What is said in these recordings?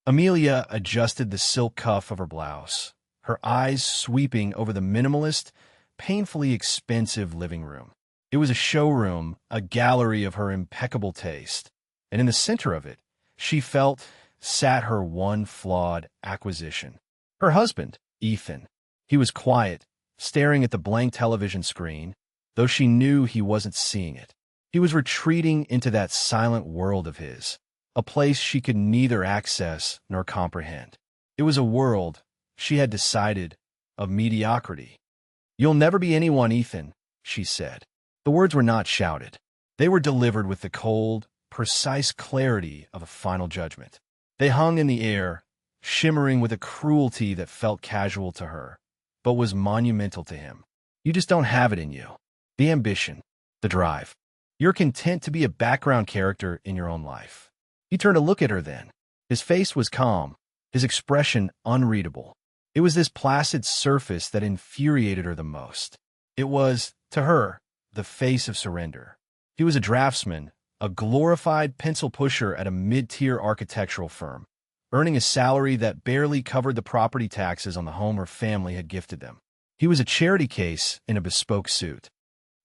Amelia adjusted the silk cuff of her blouse, her eyes sweeping over the minimalist, painfully expensive living room. It was a showroom, a gallery of her impeccable taste, and in the center of it, she felt, sat her one flawed acquisition. Her husband, Ethan. He was quiet, staring at the blank television screen, though she knew he wasn't seeing it. He was retreating into that silent world of his, a place she could neither access nor comprehend. It was a world, she had decided, of mediocrity. "You'll never be anyone, Ethan," she said. The words were not shouted. They were delivered with the cold, precise clarity of a final judgment. They hung in the air, shimmering with a cruelty that felt casual to her, but was monumental to him. "You just don't have it in you. The ambition, the drive. You're content to be a background character in your own life." He turned to look at her then. His face was calm, his expression unreadable. It was this placid surface that infuriated her the most. It was, to her, the face of surrender. He was a draftsman, a glorified pencil pusher at a mid-tier architectural firm, earning a salary that barely covered the property taxes on the home her family had gifted them. He was a charity case in a bespoke suit.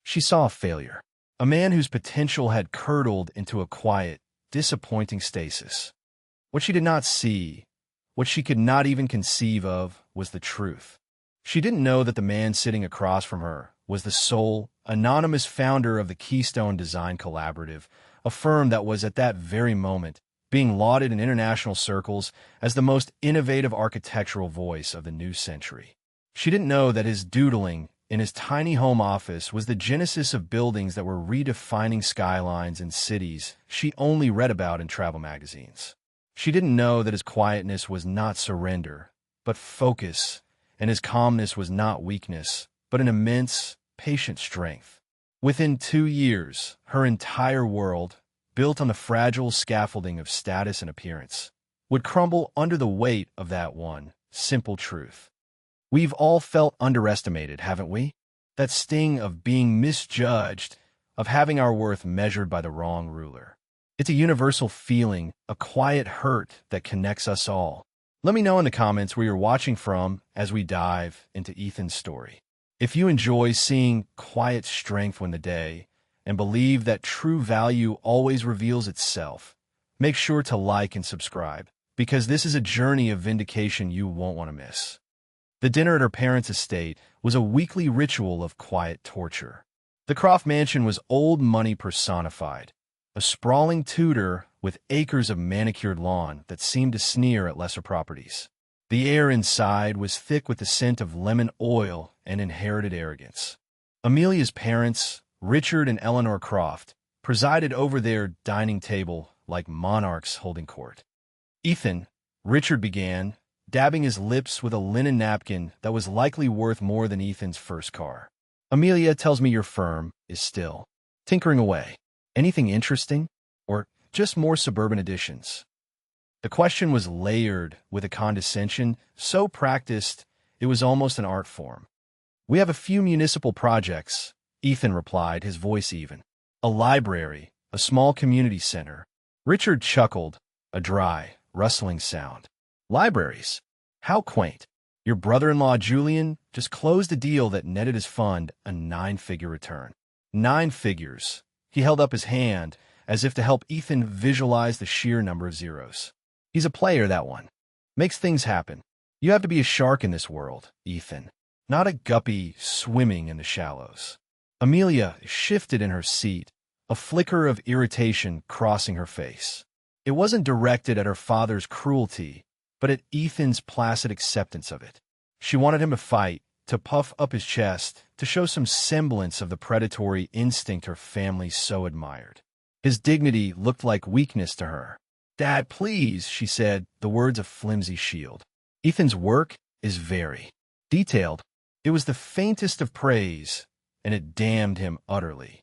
She saw a failure, a man whose potential had curdled into a quiet, disappointing stasis. What she did not see, what she could not even conceive of, was the truth. She didn't know that the man sitting across from her was the sole, anonymous founder of the Keystone Design Collaborative, a firm that was at that very moment being lauded in international circles as the most innovative architectural voice of the new century. She didn't know that his doodling in his tiny home office was the genesis of buildings that were redefining skylines in cities she only read about in travel magazines. She didn't know that his quietness was not surrender, but focus, and his calmness was not weakness, but an immense, patient strength. Within 2 years, her entire world, built on the fragile scaffolding of status and appearance, would crumble under the weight of that one simple truth. We've all felt underestimated, haven't we? That sting of being misjudged, of having our worth measured by the wrong ruler. It's a universal feeling, a quiet hurt that connects us all. Let me know in the comments where you're watching from as we dive into Ethan's story. If you enjoy seeing quiet strength win the day and believe that true value always reveals itself, make sure to like and subscribe, because this is a journey of vindication you won't want to miss. The dinner at her parents' estate was a weekly ritual of quiet torture. The Croft mansion was old money personified, a sprawling Tudor with acres of manicured lawn that seemed to sneer at lesser properties. The air inside was thick with the scent of lemon oil and inherited arrogance. Amelia's parents, Richard and Eleanor Croft, presided over their dining table like monarchs holding court. "Ethan," Richard began, dabbing his lips with a linen napkin that was likely worth more than Ethan's first car. "Amelia tells me your firm is still tinkering away. Anything interesting? Or just more suburban additions?" The question was layered with a condescension so practiced it was almost an art form. "We have a few municipal projects," Ethan replied, his voice even. "A library, a small community center." Richard chuckled, a dry, rustling sound. "Libraries? How quaint. Your brother-in-law Julian just closed a deal that netted his fund a 9-figure return." 9 figures. He held up his hand as if to help Ethan visualize the sheer number of zeros. "He's a player, that one. Makes things happen. You have to be a shark in this world, Ethan, not a guppy swimming in the shallows." Amelia shifted in her seat, a flicker of irritation crossing her face. It wasn't directed at her father's cruelty, but at Ethan's placid acceptance of it. She wanted him to fight, to puff up his chest, to show some semblance of the predatory instinct her family so admired. His dignity looked like weakness to her. "Dad, please," she said, the words a flimsy shield. "Ethan's work is very detailed." It was the faintest of praise, and it damned him utterly.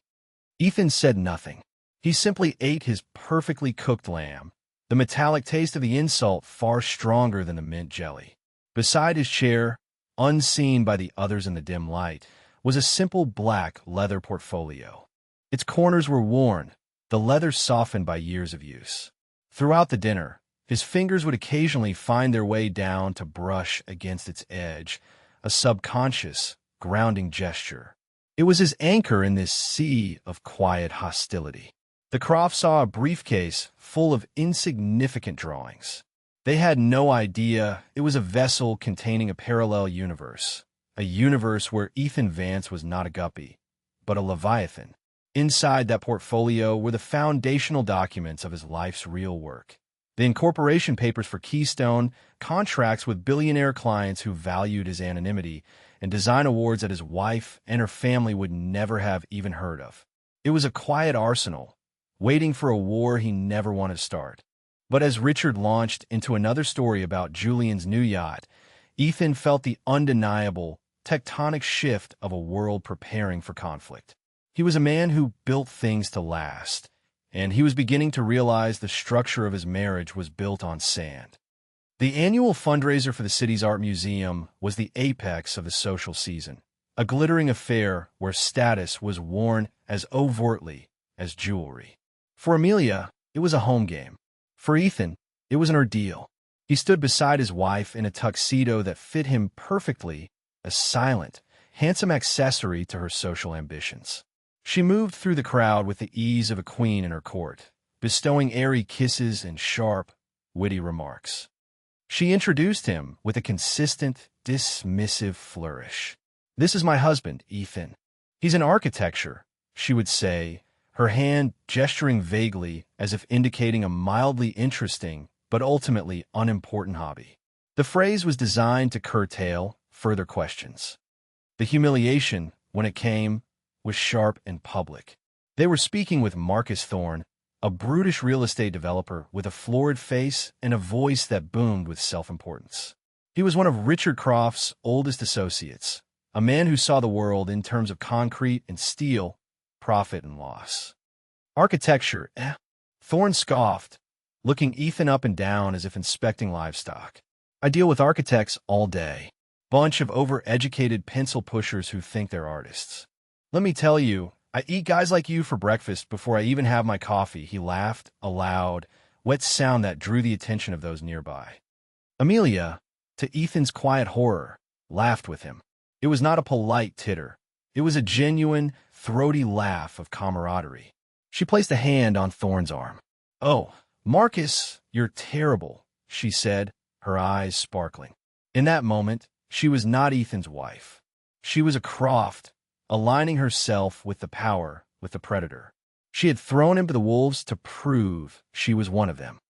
Ethan said nothing. He simply ate his perfectly cooked lamb, the metallic taste of the insult far stronger than the mint jelly. Beside his chair, unseen by the others in the dim light, was a simple black leather portfolio. Its corners were worn, the leather softened by years of use. Throughout the dinner, His fingers would occasionally find their way down to brush against its edge, a subconscious, grounding gesture. It was his anchor in this sea of quiet hostility. The Crofts saw a briefcase full of insignificant drawings. They had no idea it was a vessel containing a parallel universe, a universe where Ethan Vance was not a guppy, but a leviathan. Inside that portfolio were the foundational documents of his life's real work. The incorporation papers for Keystone, contracts with billionaire clients who valued his anonymity, and design awards that his wife and her family would never have even heard of. It was a quiet arsenal, waiting for a war he never wanted to start. But as Richard launched into another story about Julian's new yacht, Ethan felt the undeniable, tectonic shift of a world preparing for conflict. He was a man who built things to last, and he was beginning to realize the structure of his marriage was built on sand. The annual fundraiser for the city's art museum was the apex of the social season, a glittering affair where status was worn as overtly as jewelry. For Amelia, it was a home game. For Ethan, it was an ordeal. He stood beside his wife in a tuxedo that fit him perfectly, a silent, handsome accessory to her social ambitions. She moved through the crowd with the ease of a queen in her court, bestowing airy kisses and sharp, witty remarks. She introduced him with a consistent, dismissive flourish. "This is my husband, Ethan. He's in architecture," she would say, her hand gesturing vaguely as if indicating a mildly interesting but ultimately unimportant hobby. The phrase was designed to curtail further questions. The humiliation, when it came, was sharp and public. They were speaking with Marcus Thorne, a brutish real estate developer with a florid face and a voice that boomed with self-importance. He was one of Richard Croft's oldest associates, a man who saw the world in terms of concrete and steel, profit and loss. "Architecture, eh?" Thorne scoffed, looking Ethan up and down as if inspecting livestock. "I deal with architects all day. Bunch of overeducated pencil pushers who think they're artists. Let me tell you, I eat guys like you for breakfast before I even have my coffee." He laughed, a loud, wet sound that drew the attention of those nearby. Amelia, to Ethan's quiet horror, laughed with him. It was not a polite titter. It was a genuine, throaty laugh of camaraderie. She placed a hand on Thorne's arm. "Oh, Marcus, you're terrible," she said, her eyes sparkling. In that moment, she was not Ethan's wife. She was a Croft, aligning herself with the power, with the predator. She had thrown him to the wolves to prove she was one of them.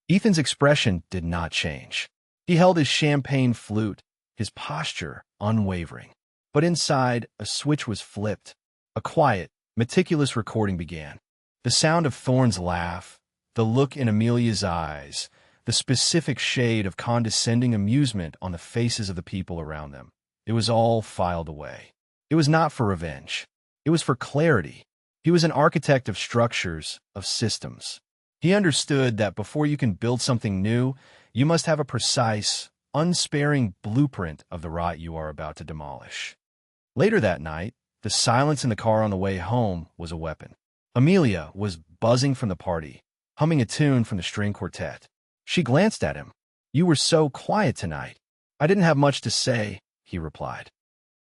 Ethan's expression did not change. He held his champagne flute, his posture unwavering. But inside, a switch was flipped. A quiet, meticulous recording began. The sound of Thorne's laugh, the look in Amelia's eyes, the specific shade of condescending amusement on the faces of the people around them. It was all filed away. It was not for revenge. It was for clarity. He was an architect of structures, of systems. He understood that before you can build something new, you must have a precise, unsparing blueprint of the rot you are about to demolish. Later that night, the silence in the car on the way home was a weapon. Amelia was buzzing from the party, humming a tune from the string quartet. She glanced at him. "You were so quiet tonight." "I didn't have much to say," he replied.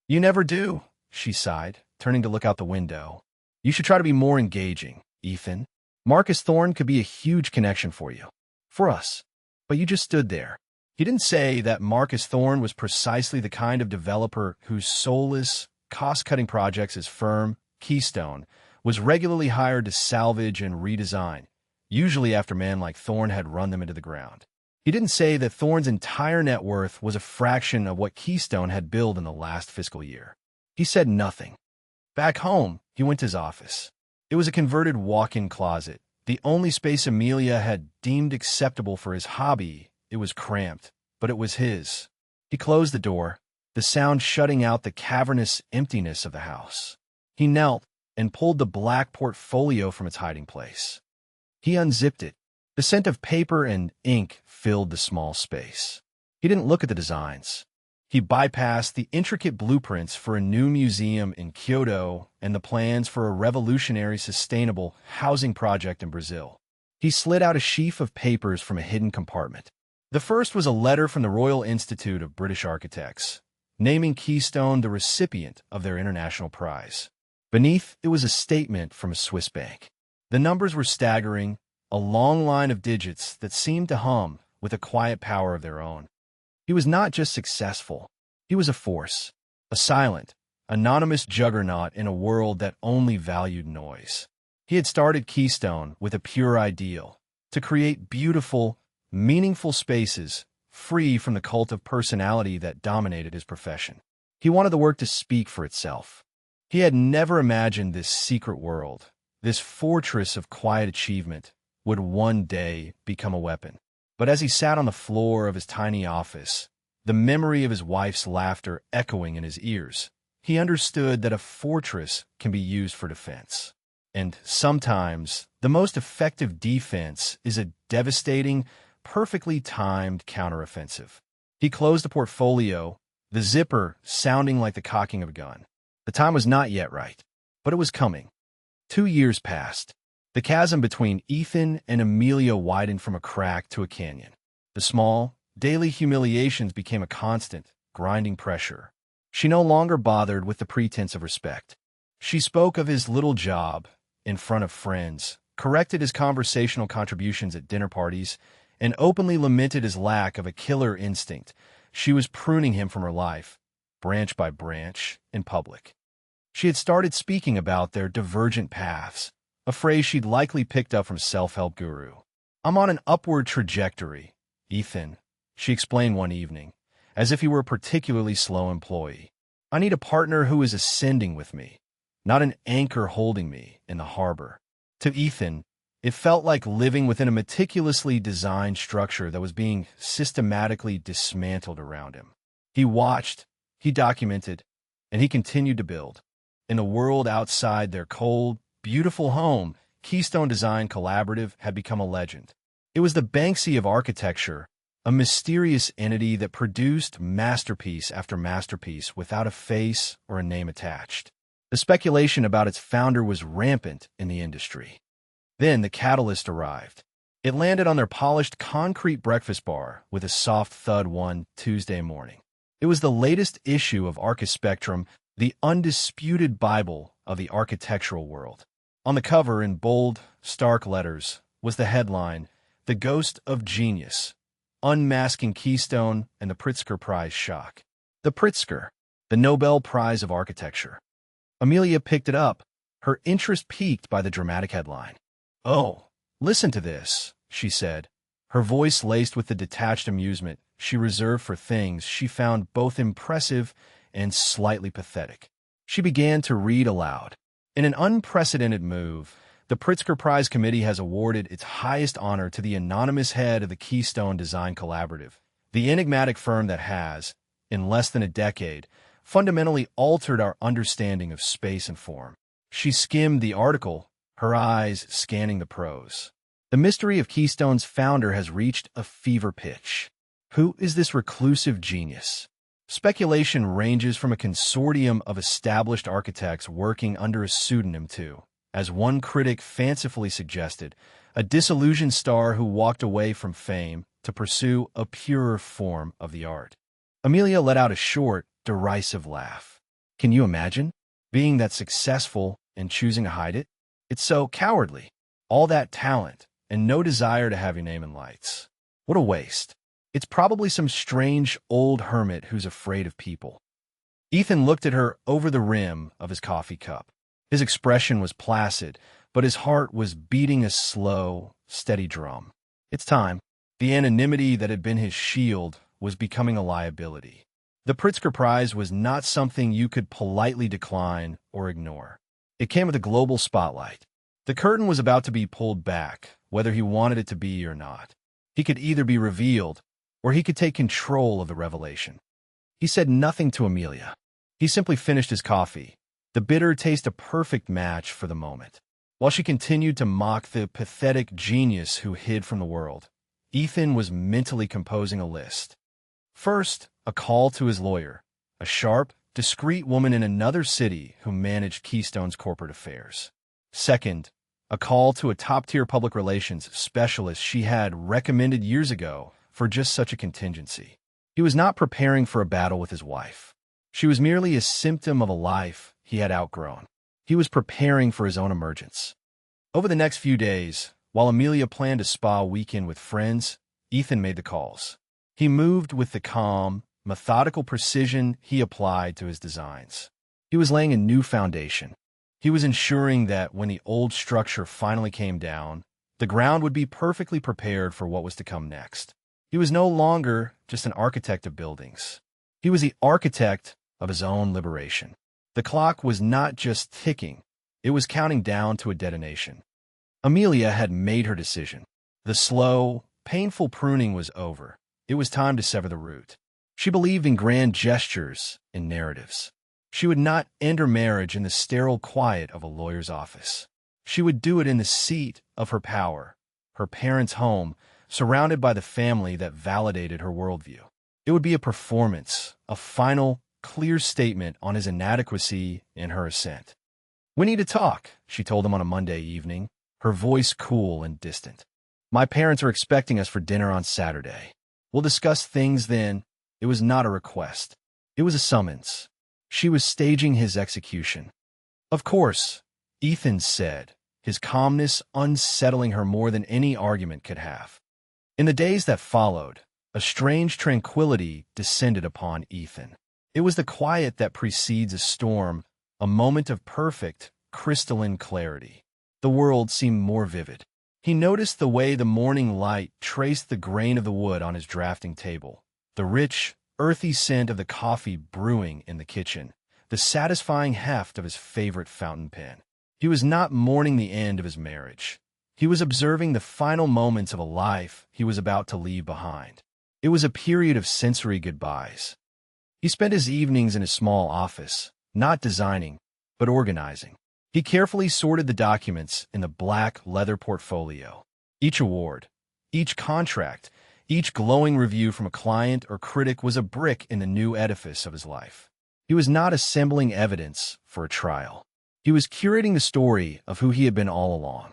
"You never do," she sighed, turning to look out the window. "You should try to be more engaging, Ethan. Marcus Thorne could be a huge connection for you. For us. But you just stood there." He didn't say that Marcus Thorne was precisely the kind of developer whose soulless, cost-cutting projects his firm, Keystone, was regularly hired to salvage and redesign, usually after men like Thorne had run them into the ground. He didn't say that Thorne's entire net worth was a fraction of what Keystone had built in the last fiscal year. He said nothing. Back home, he went to his office. It was a converted walk-in closet, the only space Amelia had deemed acceptable for his hobby. It was cramped, but it was his. He closed the door, the sound shutting out the cavernous emptiness of the house. He knelt and pulled the black portfolio from its hiding place. He unzipped it. The scent of paper and ink filled the small space. He didn't look at the designs. He bypassed the intricate blueprints for a new museum in Kyoto and the plans for a revolutionary sustainable housing project in Brazil. He slid out a sheaf of papers from a hidden compartment. The first was a letter from the Royal Institute of British Architects, naming Keystone the recipient of their international prize. Beneath, it was a statement from a Swiss bank. The numbers were staggering, a long line of digits that seemed to hum with a quiet power of their own. He was not just successful, he was a force, a silent, anonymous juggernaut in a world that only valued noise. He had started Keystone with a pure ideal, to create beautiful, meaningful spaces free from the cult of personality that dominated his profession. He wanted the work to speak for itself. He had never imagined this secret world, this fortress of quiet achievement, would one day become a weapon. But as he sat on the floor of his tiny office, the memory of his wife's laughter echoing in his ears, he understood that a fortress can be used for defense. And sometimes, the most effective defense is a devastating, perfectly timed counteroffensive. He closed the portfolio, the zipper sounding like the cocking of a gun. The time was not yet right, but it was coming. 2 years passed. The chasm between Ethan and Amelia widened from a crack to a canyon. The small, daily humiliations became a constant, grinding pressure. She no longer bothered with the pretense of respect. She spoke of his little job in front of friends, corrected his conversational contributions at dinner parties, and openly lamented his lack of a killer instinct. She was pruning him from her life, branch by branch, in public. She had started speaking about their divergent paths, a phrase she'd likely picked up from self-help guru. "I'm on an upward trajectory, Ethan," she explained one evening, as if he were a particularly slow employee. "I need a partner who is ascending with me, not an anchor holding me in the harbor." To Ethan, it felt like living within a meticulously designed structure that was being systematically dismantled around him. He watched, he documented, and he continued to build. In the world outside their cold, beautiful home, Keystone Design Collaborative had become a legend. It was the Banksy of architecture, a mysterious entity that produced masterpiece after masterpiece without a face or a name attached. The speculation about its founder was rampant in the industry. Then the catalyst arrived. It landed on their polished concrete breakfast bar with a soft thud one Tuesday morning. It was the latest issue of Archispectrum, the undisputed Bible of the architectural world. On the cover, in bold, stark letters, was the headline, "The Ghost of Genius, Unmasking Keystone and the Pritzker Prize Shock." The Pritzker, the Nobel Prize of Architecture. Amelia picked it up, her interest piqued by the dramatic headline. "Oh, listen to this," she said, her voice laced with the detached amusement she reserved for things she found both impressive and slightly pathetic. She began to read aloud. In an unprecedented move, the Pritzker Prize Committee has awarded its highest honor to the anonymous head of the Keystone Design Collaborative, the enigmatic firm that has, in less than a decade, fundamentally altered our understanding of space and form. She skimmed the article, her eyes scanning the prose. The mystery of Keystone's founder has reached a fever pitch. Who is this reclusive genius? Speculation ranges from a consortium of established architects working under a pseudonym to, as one critic fancifully suggested, a disillusioned star who walked away from fame to pursue a purer form of the art. Amelia let out a short, derisive laugh. Can you imagine being that successful and choosing to hide it? It's so cowardly. All that talent and no desire to have your name in lights. What a waste. It's probably some strange old hermit who's afraid of people. Ethan looked at her over the rim of his coffee cup. His expression was placid, but his heart was beating a slow, steady drum. It's time. The anonymity that had been his shield was becoming a liability. The Pritzker Prize was not something you could politely decline or ignore. It came with a global spotlight. The curtain was about to be pulled back, whether he wanted it to be or not. He could either be revealed, or he could take control of the revelation. He said nothing to Amelia. He simply finished his coffee, the bitter taste a perfect match for the moment. While she continued to mock the pathetic genius who hid from the world, Ethan was mentally composing a list. First, a call to his lawyer, a sharp, discreet woman in another city who managed Keystone's corporate affairs. Second, a call to a top-tier public relations specialist she had recommended years ago for just such a contingency. He was not preparing for a battle with his wife. She was merely a symptom of a life he had outgrown. He was preparing for his own emergence. Over the next few days, while Amelia planned a spa weekend with friends, Ethan made the calls. He moved with the calm, methodical precision he applied to his designs. He was laying a new foundation. He was ensuring that when the old structure finally came down, the ground would be perfectly prepared for what was to come next. He was no longer just an architect of buildings. He was the architect of his own liberation. The clock was not just ticking, it was counting down to a detonation. Amelia had made her decision. The slow, painful pruning was over. It was time to sever the root. She believed in grand gestures and narratives. She would not end her marriage in the sterile quiet of a lawyer's office. She would do it in the seat of her power, her parents' home, surrounded by the family that validated her worldview. It would be a performance, a final, clear statement on his inadequacy and her ascent. "We need to talk," she told him on a Monday evening, her voice cool and distant. "My parents are expecting us for dinner on Saturday. We'll discuss things then." It was not a request. It was a summons. She was staging his execution. "Of course," Ethan said, his calmness unsettling her more than any argument could have. In the days that followed, a strange tranquility descended upon Ethan. It was the quiet that precedes a storm, a moment of perfect, crystalline clarity. The world seemed more vivid. He noticed the way the morning light traced the grain of the wood on his drafting table, the rich, earthy scent of the coffee brewing in the kitchen, the satisfying heft of his favorite fountain pen. He was not mourning the end of his marriage. He was observing the final moments of a life he was about to leave behind. It was a period of sensory goodbyes. He spent his evenings in his small office, not designing, but organizing. He carefully sorted the documents in the black leather portfolio. Each award, each contract, each glowing review from a client or critic was a brick in the new edifice of his life. He was not assembling evidence for a trial. He was curating the story of who he had been all along.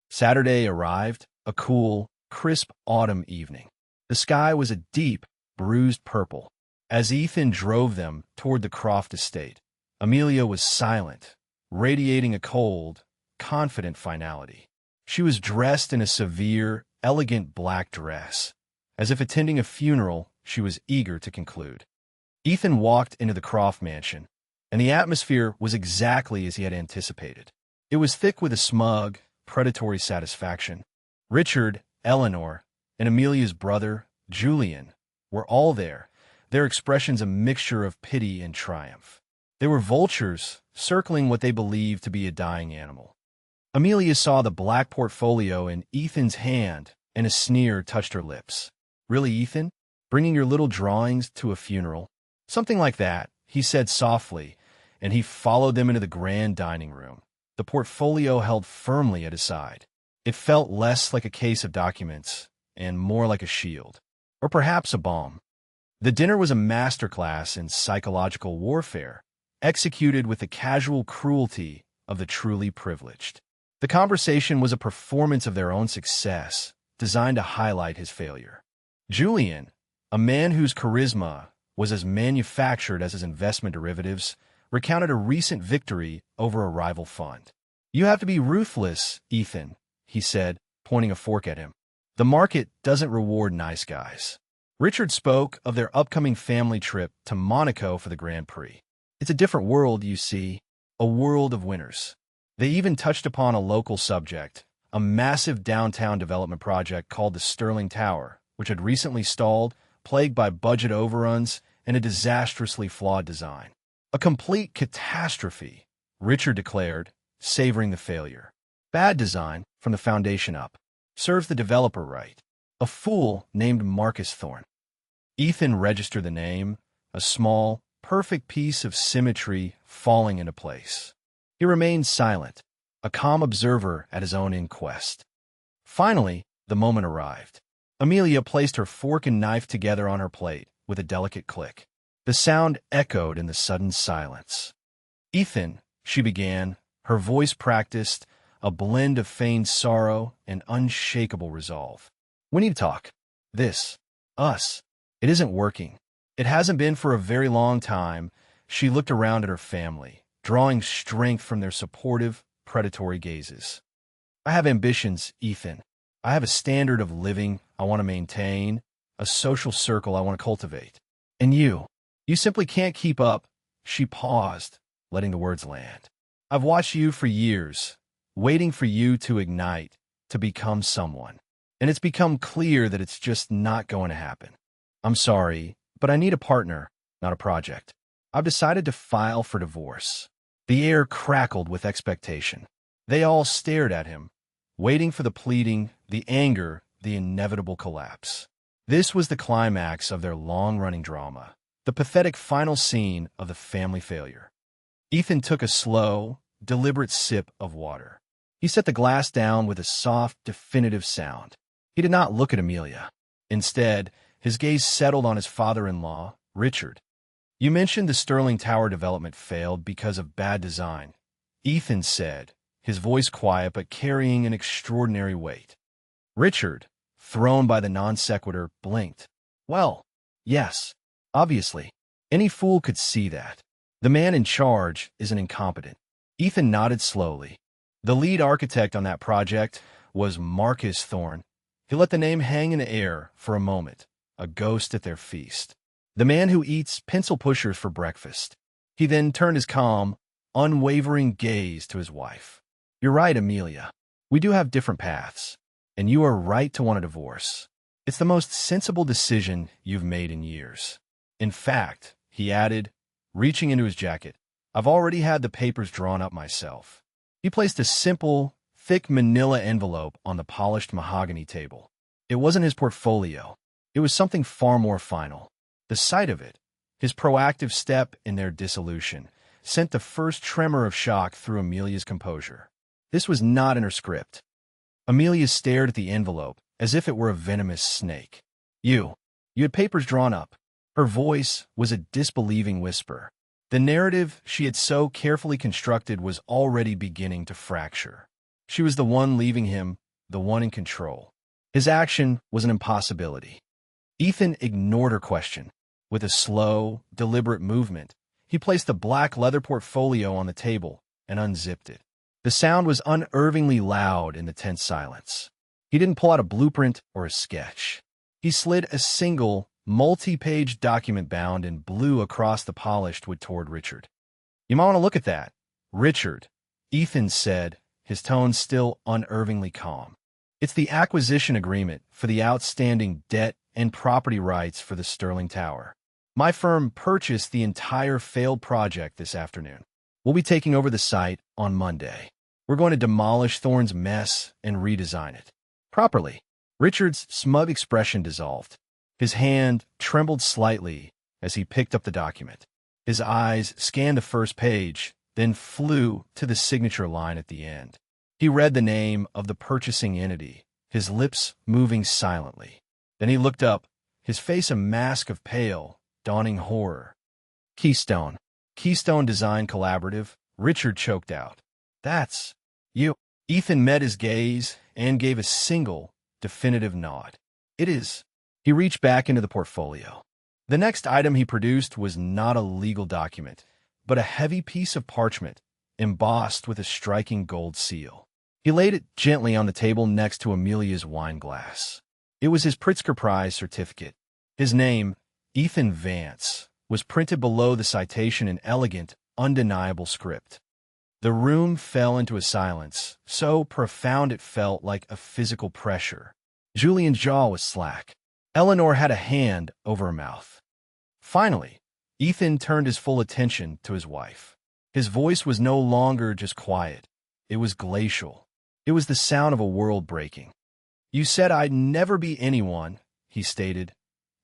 Saturday arrived, a cool, crisp autumn evening. The sky was a deep, bruised purple. As Ethan drove them toward the Croft estate, Amelia was silent, radiating a cold, confident finality. She was dressed in a severe, elegant black dress. As if attending a funeral, she was eager to conclude. Ethan walked into the Croft mansion, and the atmosphere was exactly as he had anticipated. It was thick with a smug, predatory satisfaction. Richard, Eleanor, and Amelia's brother, Julian, were all there, their expressions a mixture of pity and triumph. They were vultures circling what they believed to be a dying animal. Amelia saw the black portfolio in Ethan's hand, and a sneer touched her lips. "Really, Ethan? Bringing your little drawings to a funeral?" "Something like that," he said softly, and he followed them into the grand dining room, the portfolio held firmly at his side. It felt less like a case of documents and more like a shield, or perhaps a bomb. The dinner was a masterclass in psychological warfare, executed with the casual cruelty of the truly privileged. The conversation was a performance of their own success, designed to highlight his failure. Julian, a man whose charisma was as manufactured as his investment derivatives, recounted a recent victory over a rival fund. "You have to be ruthless, Ethan," he said, pointing a fork at him. "The market doesn't reward nice guys." Richard spoke of their upcoming family trip to Monaco for the Grand Prix. "It's a different world, you see, a world of winners." They even touched upon a local subject, a massive downtown development project called the Sterling Tower, which had recently stalled, plagued by budget overruns and a disastrously flawed design. "A complete catastrophe," Richard declared, savoring the failure. "Bad design from the foundation up. Serves the developer right. A fool named Marcus Thorne." Ethan registered the name, a small, perfect piece of symmetry falling into place. He remained silent, a calm observer at his own inquest. Finally, the moment arrived. Amelia placed her fork and knife together on her plate with a delicate click. The sound echoed in the sudden silence. "Ethan," she began, her voice practiced, a blend of feigned sorrow and unshakable resolve. "We need to talk. This, us, it isn't working. It hasn't been for a very long time." She looked around at her family, drawing strength from their supportive, predatory gazes. "I have ambitions, Ethan. I have a standard of living I want to maintain, a social circle I want to cultivate. And you simply can't keep up." She paused, letting the words land. "I've watched you for years, waiting for you to ignite, to become someone. And it's become clear that it's just not going to happen. I'm sorry, but I need a partner, not a project. I've decided to file for divorce." The air crackled with expectation. They all stared at him, waiting for the pleading, the anger, the inevitable collapse. This was the climax of their long-running drama, the pathetic final scene of the family failure. Ethan took a slow, deliberate sip of water. He set the glass down with a soft, definitive sound. He did not look at Amelia. Instead, his gaze settled on his father-in-law, Richard. "You mentioned the Sterling Tower development failed because of bad design," Ethan said, his voice quiet but carrying an extraordinary weight. Richard, thrown by the non sequitur, blinked. "Well, yes, obviously. Any fool could see that. The man in charge is an incompetent." Ethan nodded slowly. The lead architect on that project was Marcus Thorne. He let the name hang in the air for a moment, a ghost at their feast. "The man who eats pencil pushers for breakfast." He then turned his calm, unwavering gaze to his wife. "You're right, Amelia. We do have different paths, and you are right to want a divorce. It's the most sensible decision you've made in years. In fact," he added, reaching into his jacket, "I've already had the papers drawn up myself." He placed a simple, thick manila envelope on the polished mahogany table. It wasn't his portfolio. It was something far more final. The sight of it, his proactive step in their dissolution, sent the first tremor of shock through Amelia's composure. This was not in her script. Amelia stared at the envelope as if it were a venomous snake. You had papers drawn up." Her voice was a disbelieving whisper. The narrative she had so carefully constructed was already beginning to fracture. She was the one leaving him, the one in control. His action was an impossibility. Ethan ignored her question. With a slow, deliberate movement, he placed the black leather portfolio on the table and unzipped it. The sound was unnervingly loud in the tense silence. He didn't pull out a blueprint or a sketch. He slid a single, multi-page document bound in blue across the polished wood toward Richard. "You might want to look at that, Richard," Ethan said, his tone still unnervingly calm. "It's the acquisition agreement for the outstanding debt and property rights for the Sterling Tower. My firm purchased the entire failed project this afternoon. We'll be taking over the site on Monday. We're going to demolish Thorne's mess and redesign it properly." Richard's smug expression dissolved. His hand trembled slightly as he picked up the document. His eyes scanned the first page, then flew to the signature line at the end. He read the name of the purchasing entity, his lips moving silently. Then he looked up, his face a mask of pale, dawning horror. Keystone Design Collaborative," Richard choked out. "That's you." Ethan met his gaze and gave a single, definitive nod. "It is." He reached back into the portfolio. The next item he produced was not a legal document, but a heavy piece of parchment, embossed with a striking gold seal. He laid it gently on the table next to Amelia's wine glass. It was his Pritzker Prize certificate. His name, Ethan Vance, was printed below the citation in elegant, undeniable script. The room fell into a silence, so profound it felt like a physical pressure. Julian's jaw was slack. Eleanor had a hand over her mouth. Finally, Ethan turned his full attention to his wife. His voice was no longer just quiet. It was glacial. It was the sound of a world breaking. "You said I'd never be anyone," he stated,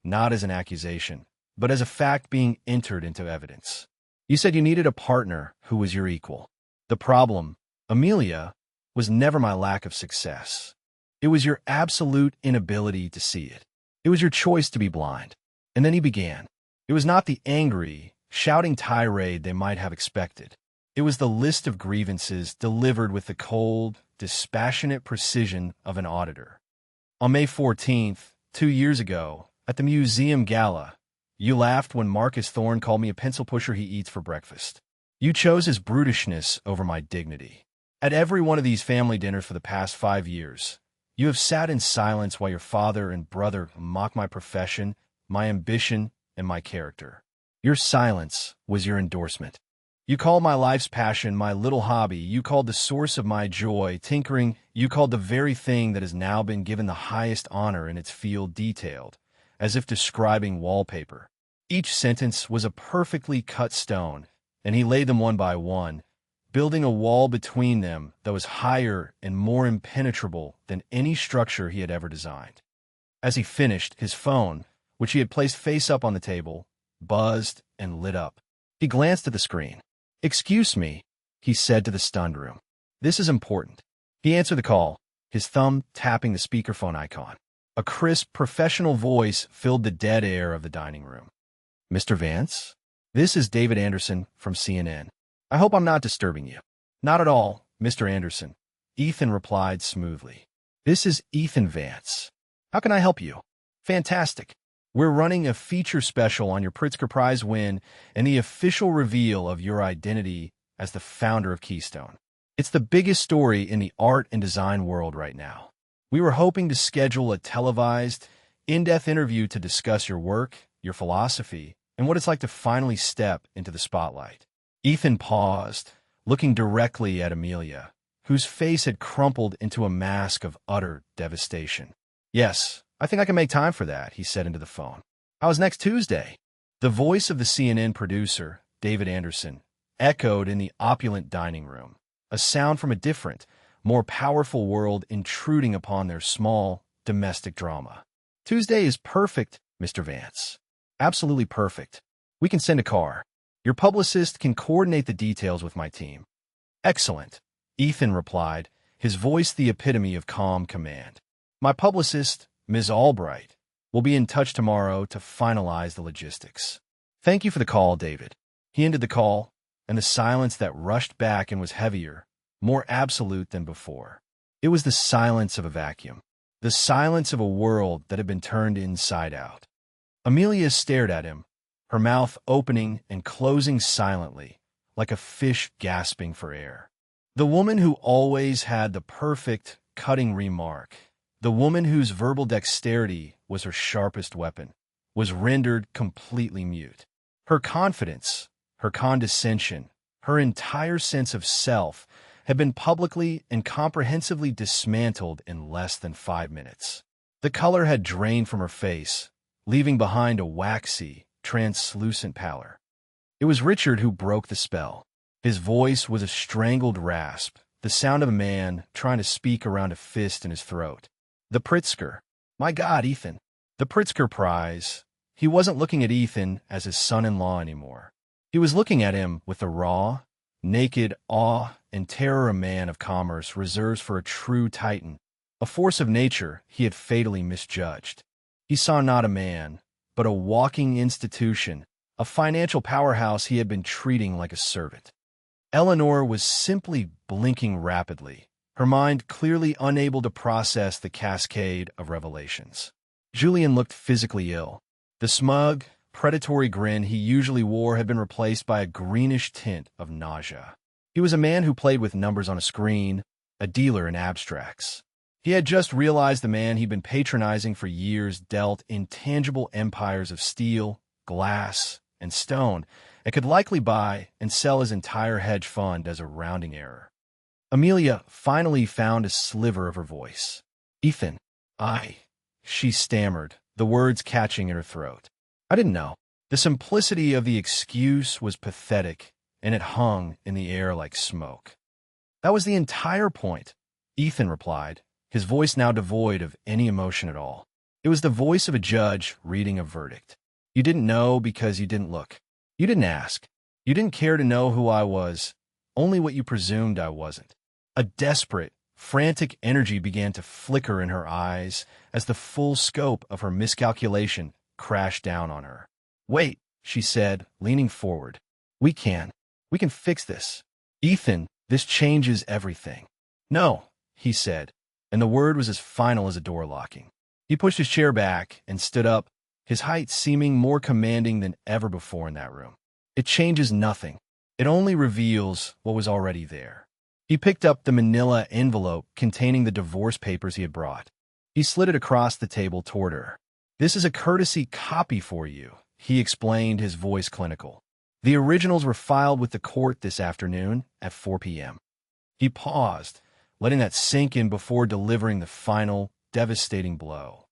not as an accusation, but as a fact being entered into evidence. "You said you needed a partner who was your equal. The problem, Amelia, was never my lack of success. It was your absolute inability to see it. It was your choice to be blind." And then he began. It was not the angry, shouting tirade they might have expected. It was the list of grievances delivered with the cold, dispassionate precision of an auditor. On May 14th, 2 years ago, at the museum gala, you laughed when Marcus Thorne called me a pencil pusher he eats for breakfast. You chose his brutishness over my dignity. At every one of these family dinners for the past 5 years, you have sat in silence while your father and brother mock my profession, my ambition, and my character. Your silence was your endorsement. You called my life's passion my little hobby. You called the source of my joy tinkering. You called the very thing that has now been given the highest honor in its field detailed, as if describing wallpaper. Each sentence was a perfectly cut stone, and he laid them one by one, building a wall between them that was higher and more impenetrable than any structure he had ever designed. As he finished, his phone, which he had placed face up on the table, buzzed and lit up. He glanced at the screen. "Excuse me," he said to the stunned room. "This is important." He answered the call, his thumb tapping the speakerphone icon. A crisp, professional voice filled the dead air of the dining room. "Mr. Vance? This is David Anderson from CNN. I hope I'm not disturbing you." "Not at all, Mr. Anderson," Ethan replied smoothly. "This is Ethan Vance. How can I help you?" "Fantastic. We're running a feature special on your Pritzker Prize win and the official reveal of your identity as the founder of Keystone. It's the biggest story in the art and design world right now. We were hoping to schedule a televised, in-depth interview to discuss your work, your philosophy, and what it's like to finally step into the spotlight." Ethan paused, looking directly at Amelia, whose face had crumpled into a mask of utter devastation. "Yes, I think I can make time for that," he said into the phone. "How's next Tuesday?" The voice of the CNN producer, David Anderson, echoed in the opulent dining room, a sound from a different, more powerful world intruding upon their small, domestic drama. "Tuesday is perfect, Mr. Vance. Absolutely perfect. We can send a car. Your publicist can coordinate the details with my team." "Excellent," Ethan replied, his voice the epitome of calm command. "My publicist, Ms. Albright, will be in touch tomorrow to finalize the logistics." "Thank you for the call, David." He ended the call, and the silence that rushed back and was heavier, more absolute than before. It was the silence of a vacuum, the silence of a world that had been turned inside out. Amelia stared at him, her mouth opening and closing silently, like a fish gasping for air. The woman who always had the perfect, cutting remark, the woman whose verbal dexterity was her sharpest weapon, was rendered completely mute. Her confidence, her condescension, her entire sense of self had been publicly and comprehensively dismantled in less than 5 minutes. The color had drained from her face, leaving behind a waxy, translucent pallor. It was Richard who broke the spell. His voice was a strangled rasp, the sound of a man trying to speak around a fist in his throat. "The Pritzker. My God, Ethan. The Pritzker Prize." He wasn't looking at Ethan as his son-in-law anymore. He was looking at him with the raw, naked awe and terror a man of commerce reserves for a true titan, a force of nature he had fatally misjudged. He saw not a man, but a walking institution, a financial powerhouse he had been treating like a servant. Eleanor was simply blinking rapidly, her mind clearly unable to process the cascade of revelations. Julian looked physically ill. The smug, predatory grin he usually wore had been replaced by a greenish tint of nausea. He was a man who played with numbers on a screen, a dealer in abstracts. He had just realized the man he'd been patronizing for years dealt intangible empires of steel, glass, and stone, and could likely buy and sell his entire hedge fund as a rounding error. Amelia finally found a sliver of her voice. "Ethan, she stammered, the words catching in her throat. "I didn't know." The simplicity of the excuse was pathetic, and it hung in the air like smoke. "That was the entire point," Ethan replied, his voice now devoid of any emotion at all. It was the voice of a judge reading a verdict. "You didn't know because you didn't look. You didn't ask. You didn't care to know who I was, only what you presumed I wasn't." A desperate, frantic energy began to flicker in her eyes as the full scope of her miscalculation crashed down on her. "Wait," she said, leaning forward. We can fix this. "Ethan, this changes everything." "No," he said, and the word was as final as a door locking. He pushed his chair back and stood up, his height seeming more commanding than ever before in that room. "It changes nothing. It only reveals what was already there." He picked up the manila envelope containing the divorce papers he had brought. He slid it across the table toward her. "This is a courtesy copy for you," he explained, his voice clinical. "The originals were filed with the court this afternoon at 4 p.m. He paused, letting that sink in before delivering the final, devastating blow.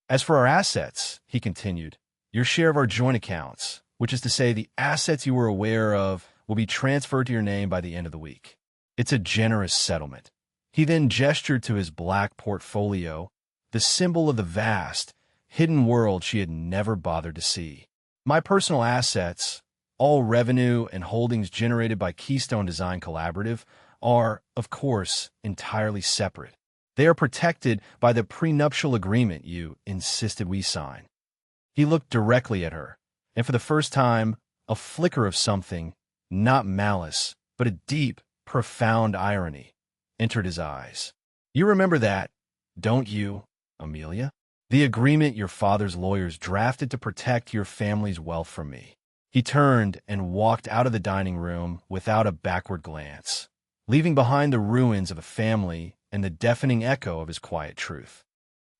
"As for our assets," he continued, "your share of our joint accounts, which is to say the assets you were aware of, will be transferred to your name by the end of the week. It's a generous settlement." He then gestured to his black portfolio, the symbol of the vast, hidden world she had never bothered to see. "My personal assets, all revenue and holdings generated by Keystone Design Collaborative, are, of course, entirely separate. They are protected by the prenuptial agreement you insisted we sign." He looked directly at her, and for the first time, a flicker of something, not malice, but a deep, profound irony, entered his eyes. "You remember that, don't you, Amelia? The agreement your father's lawyers drafted to protect your family's wealth from me." He turned and walked out of the dining room without a backward glance, leaving behind the ruins of a family and the deafening echo of his quiet truth.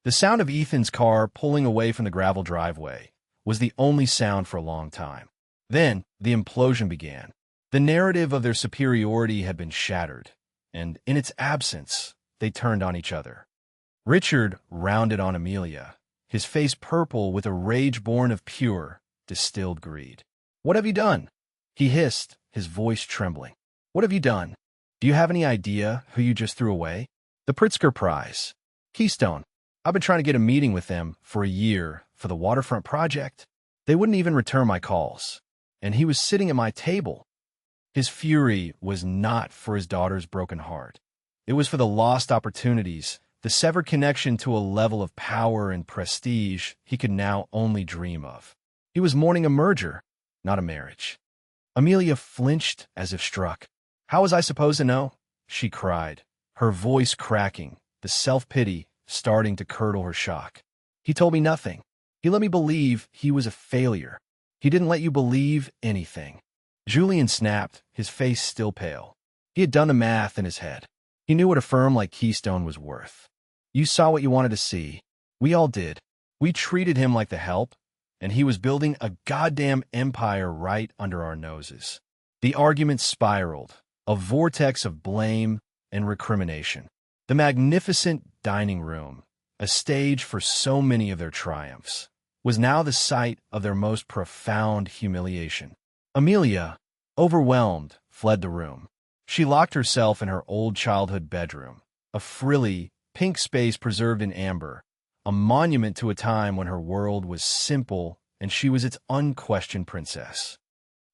The sound of Ethan's car pulling away from the gravel driveway was the only sound for a long time. Then the implosion began. The narrative of their superiority had been shattered, and in its absence, they turned on each other. Richard rounded on Amelia, his face purple with a rage born of pure, distilled greed. "What have you done?" he hissed, his voice trembling. "What have you done? Do you have any idea who you just threw away?" "The Pritzker Prize. Keystone. I've been trying to get a meeting with them for a year for the waterfront project. They wouldn't even return my calls. And he was sitting at my table." His fury was not for his daughter's broken heart. It was for the lost opportunities, the severed connection to a level of power and prestige he could now only dream of. He was mourning a merger, not a marriage. Amelia flinched as if struck. "How was I supposed to know?" she cried, her voice cracking, the self-pity starting to curdle her shock. "He told me nothing. He let me believe he was a failure. He didn't let you believe anything." Julian snapped, his face still pale. He had done the math in his head. He knew what a firm like Keystone was worth. "You saw what you wanted to see. We all did. We treated him like the help, and he was building a goddamn empire right under our noses." The argument spiraled, a vortex of blame and recrimination. The magnificent dining room, a stage for so many of their triumphs, was now the site of their most profound humiliation. Amelia, overwhelmed, fled the room. She locked herself in her old childhood bedroom, a frilly, pink space preserved in amber, a monument to a time when her world was simple and she was its unquestioned princess.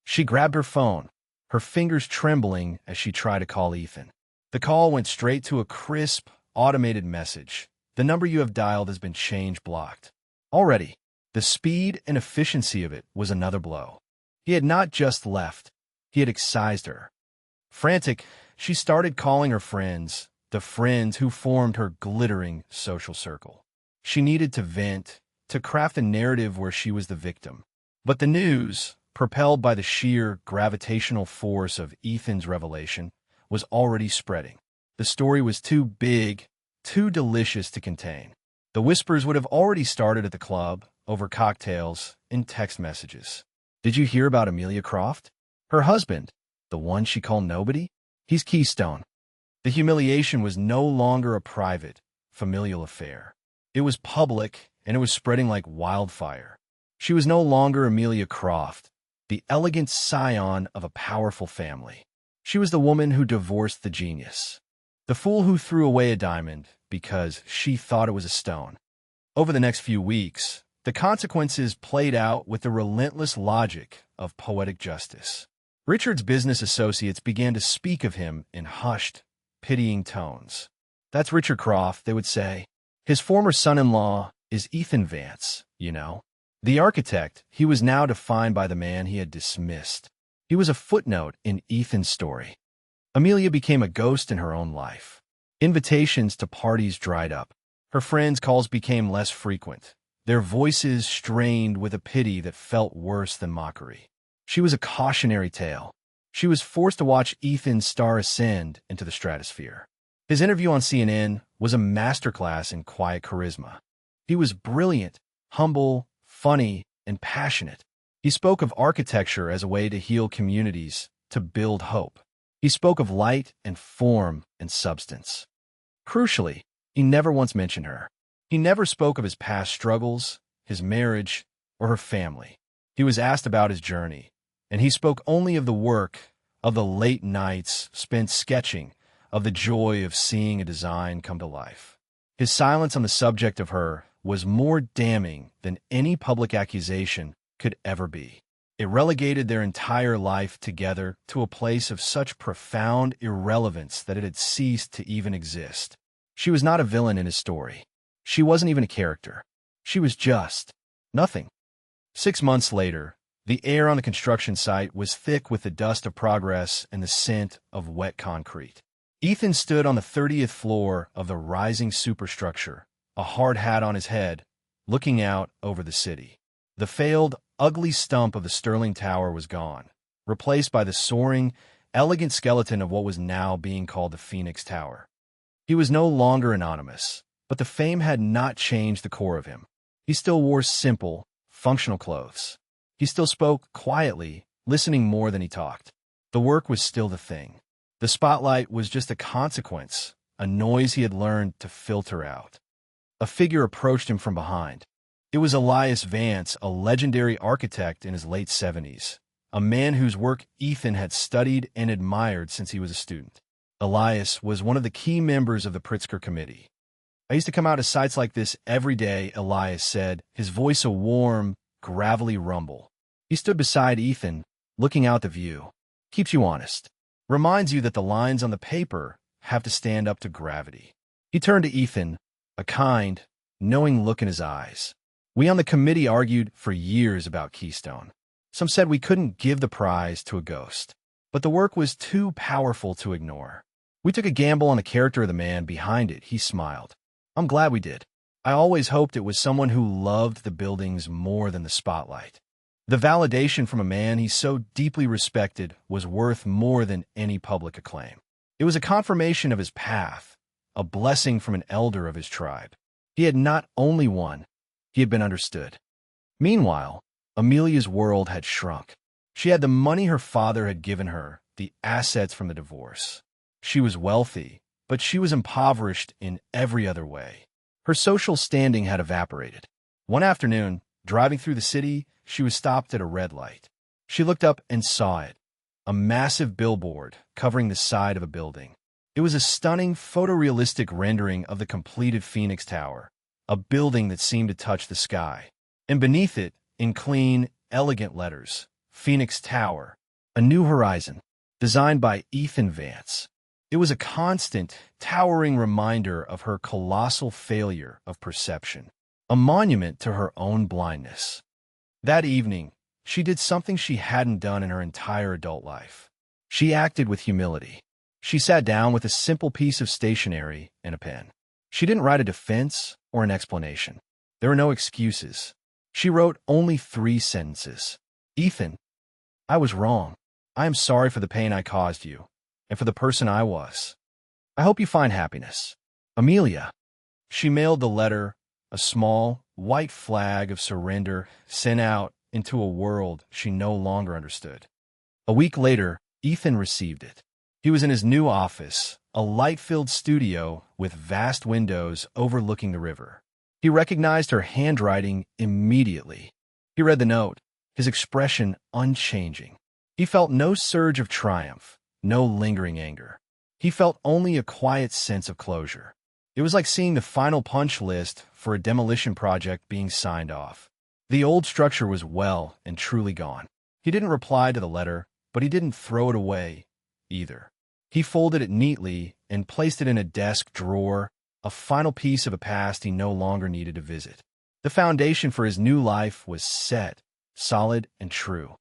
She grabbed her phone, her fingers trembling as she tried to call Ethan. The call went straight to a crisp, automated message. "The number you have dialed has been change blocked." Already, the speed and efficiency of it was another blow. He had not just left, he had excised her. Frantic, she started calling her friends, the friends who formed her glittering social circle. She needed to vent, to craft a narrative where she was the victim. But the news, propelled by the sheer gravitational force of Ethan's revelation, was already spreading. The story was too big, too delicious to contain. The whispers would have already started at the club, over cocktails and text messages. "Did you hear about Amelia Croft? Her husband, the one she called nobody? He's Keystone." The humiliation was no longer a private, familial affair. It was public, and it was spreading like wildfire. She was no longer Amelia Croft, the elegant scion of a powerful family. She was the woman who divorced the genius, the fool who threw away a diamond because she thought it was a stone. Over the next few weeks, the consequences played out with the relentless logic of poetic justice. Richard's business associates began to speak of him in hushed, pitying tones. "That's Richard Croft," they would say. "His former son-in-law is Ethan Vance, you know." The architect, he was now defined by the man he had dismissed. He was a footnote in Ethan's story. Amelia became a ghost in her own life. Invitations to parties dried up. Her friends' calls became less frequent, their voices strained with a pity that felt worse than mockery. She was a cautionary tale. She was forced to watch Ethan's star ascend into the stratosphere. His interview on CNN was a masterclass in quiet charisma. He was brilliant, humble, funny, and passionate. He spoke of architecture as a way to heal communities, to build hope. He spoke of light and form and substance. Crucially, he never once mentioned her. He never spoke of his past struggles, his marriage, or her family. He was asked about his journey, and he spoke only of the work, of the late nights spent sketching, of the joy of seeing a design come to life. His silence on the subject of her was more damning than any public accusation could ever be. It relegated their entire life together to a place of such profound irrelevance that it had ceased to even exist. She was not a villain in his story. She wasn't even a character. She was just nothing. 6 months later, the air on the construction site was thick with the dust of progress and the scent of wet concrete. Ethan stood on the 30th floor of the rising superstructure, a hard hat on his head, looking out over the city. The failed, ugly stump of the Sterling Tower was gone, replaced by the soaring, elegant skeleton of what was now being called the Phoenix Tower. He was no longer anonymous, but the fame had not changed the core of him. He still wore simple, functional clothes. He still spoke quietly, listening more than he talked. The work was still the thing. The spotlight was just a consequence, a noise he had learned to filter out. A figure approached him from behind. It was Elias Vance, a legendary architect in his late 70s, a man whose work Ethan had studied and admired since he was a student. Elias was one of the key members of the Pritzker Committee. "I used to come out to sites like this every day," Elias said, his voice a warm, gravelly rumble. He stood beside Ethan, looking out the view. "Keeps you honest. Reminds you that the lines on the paper have to stand up to gravity." He turned to Ethan, a kind, knowing look in his eyes. "We on the committee argued for years about Keystone. Some said we couldn't give the prize to a ghost, but the work was too powerful to ignore. We took a gamble on the character of the man behind it," he smiled. "I'm glad we did. I always hoped it was someone who loved the buildings more than the spotlight. The validation from a man he so deeply respected was worth more than any public acclaim. It was a confirmation of his path, a blessing from an elder of his tribe. He had not only won, he had been understood." Meanwhile, Amelia's world had shrunk. She had the money her father had given her, the assets from the divorce. She was wealthy, but she was impoverished in every other way. Her social standing had evaporated. One afternoon, driving through the city, she was stopped at a red light. She looked up and saw it, a massive billboard covering the side of a building. It was a stunning photorealistic rendering of the completed Phoenix Tower, a building that seemed to touch the sky. And beneath it, in clean, elegant letters, "Phoenix Tower, a new horizon," designed by Ethan Vance. It was a constant, towering reminder of her colossal failure of perception, a monument to her own blindness. That evening, she did something she hadn't done in her entire adult life. She acted with humility. She sat down with a simple piece of stationery and a pen. She didn't write a defense or an explanation. There were no excuses. She wrote only 3 sentences. "Ethan, I was wrong. I am sorry for the pain I caused you, and for the person I was. I hope you find happiness. Amelia." She mailed the letter, a small, white flag of surrender sent out into a world she no longer understood. A week later, Ethan received it. He was in his new office, a light-filled studio with vast windows overlooking the river. He recognized her handwriting immediately. He read the note, his expression unchanging. He felt no surge of triumph, no lingering anger. He felt only a quiet sense of closure. It was like seeing the final punch list for a demolition project being signed off. The old structure was well and truly gone. He didn't reply to the letter, but he didn't throw it away either. He folded it neatly and placed it in a desk drawer, a final piece of a past he no longer needed to visit. The foundation for his new life was set, solid and true.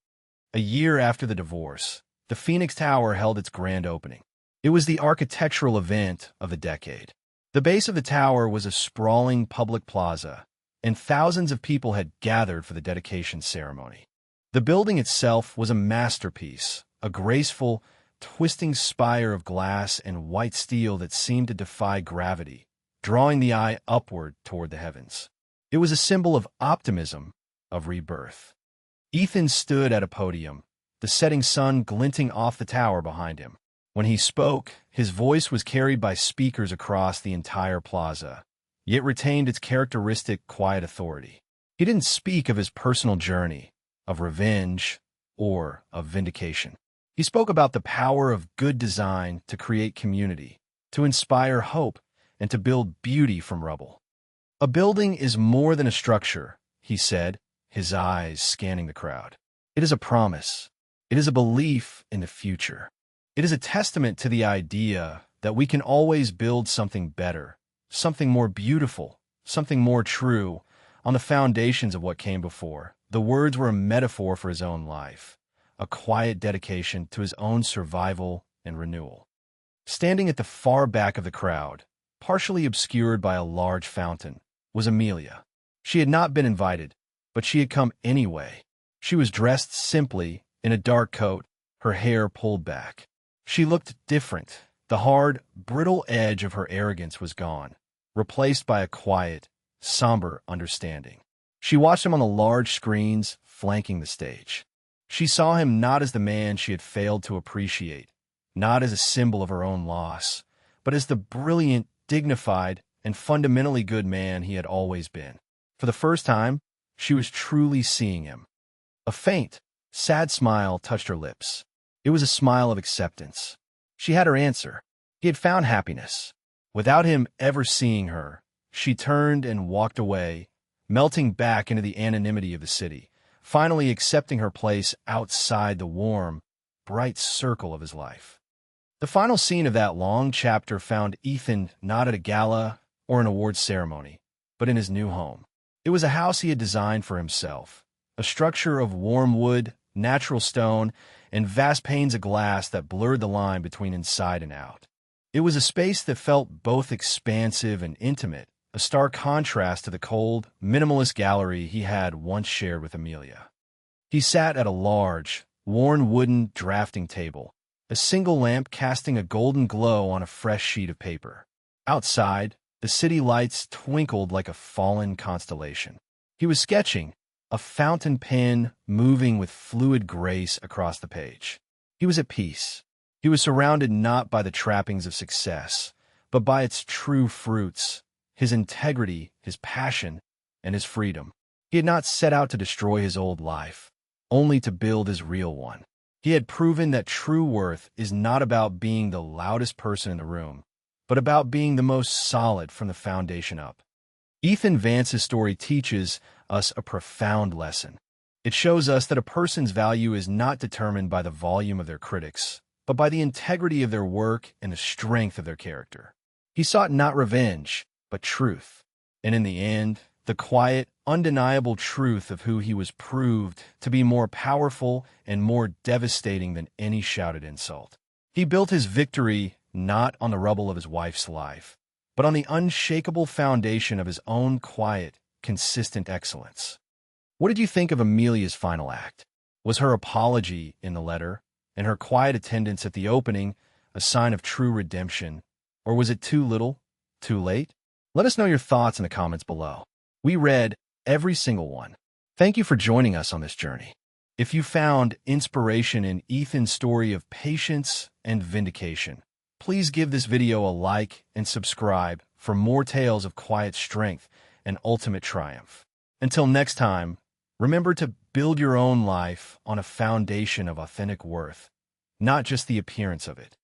A year after the divorce, the Phoenix Tower held its grand opening. It was the architectural event of the decade. The base of the tower was a sprawling public plaza, and thousands of people had gathered for the dedication ceremony. The building itself was a masterpiece, a graceful, twisting spire of glass and white steel that seemed to defy gravity, drawing the eye upward toward the heavens. It was a symbol of optimism, of rebirth. Ethan stood at a podium, the setting sun glinting off the tower behind him. When he spoke, his voice was carried by speakers across the entire plaza, yet retained its characteristic quiet authority. He didn't speak of his personal journey, of revenge, or of vindication. He spoke about the power of good design to create community, to inspire hope, and to build beauty from rubble. A building is more than a structure, he said, his eyes scanning the crowd. It is a promise. It is a belief in the future. It is a testament to the idea that we can always build something better, something more beautiful, something more true, on the foundations of what came before. The words were a metaphor for his own life, a quiet dedication to his own survival and renewal. Standing at the far back of the crowd, partially obscured by a large fountain, was Amelia. She had not been invited, but she had come anyway. She was dressed simply in a dark coat, her hair pulled back. She looked different. The hard, brittle edge of her arrogance was gone, replaced by a quiet, somber understanding. She watched him on the large screens flanking the stage. She saw him not as the man she had failed to appreciate, not as a symbol of her own loss, but as the brilliant, dignified, and fundamentally good man he had always been. For the first time, she was truly seeing him. A faint, sad smile touched her lips. It was a smile of acceptance. She had her answer. He had found happiness. Without him ever seeing her, she turned and walked away, melting back into the anonymity of the city, finally accepting her place outside the warm, bright circle of his life. The final scene of that long chapter found Ethan not at a gala or an awards ceremony, but in his new home. It was a house he had designed for himself, a structure of warm wood, natural stone, and vast panes of glass that blurred the line between inside and out. It was a space that felt both expansive and intimate, a stark contrast to the cold, minimalist gallery he had once shared with Amelia. He sat at a large, worn wooden drafting table, a single lamp casting a golden glow on a fresh sheet of paper. Outside, the city lights twinkled like a fallen constellation. He was sketching, a fountain pen moving with fluid grace across the page. He was at peace. He was surrounded not by the trappings of success, but by its true fruits, his integrity, his passion, and his freedom. He had not set out to destroy his old life, only to build his real one. He had proven that true worth is not about being the loudest person in the room, but about being the most solid from the foundation up. Ethan Vance's story teaches us a profound lesson. It shows us that a person's value is not determined by the volume of their critics, but by the integrity of their work and the strength of their character. He sought not revenge, but truth. And in the end, the quiet, undeniable truth of who he was proved to be more powerful and more devastating than any shouted insult. He built his victory not on the rubble of his wife's life, but on the unshakable foundation of his own quiet, consistent excellence. What did you think of Amelia's final act? Was her apology in the letter and her quiet attendance at the opening a sign of true redemption, or was it too little, too late? Let us know your thoughts in the comments below. We read every single one. Thank you for joining us on this journey. If you found inspiration in Ethan's story of patience and vindication, please give this video a like and subscribe for more tales of quiet strength and ultimate triumph. Until next time, remember to build your own life on a foundation of authentic worth, not just the appearance of it.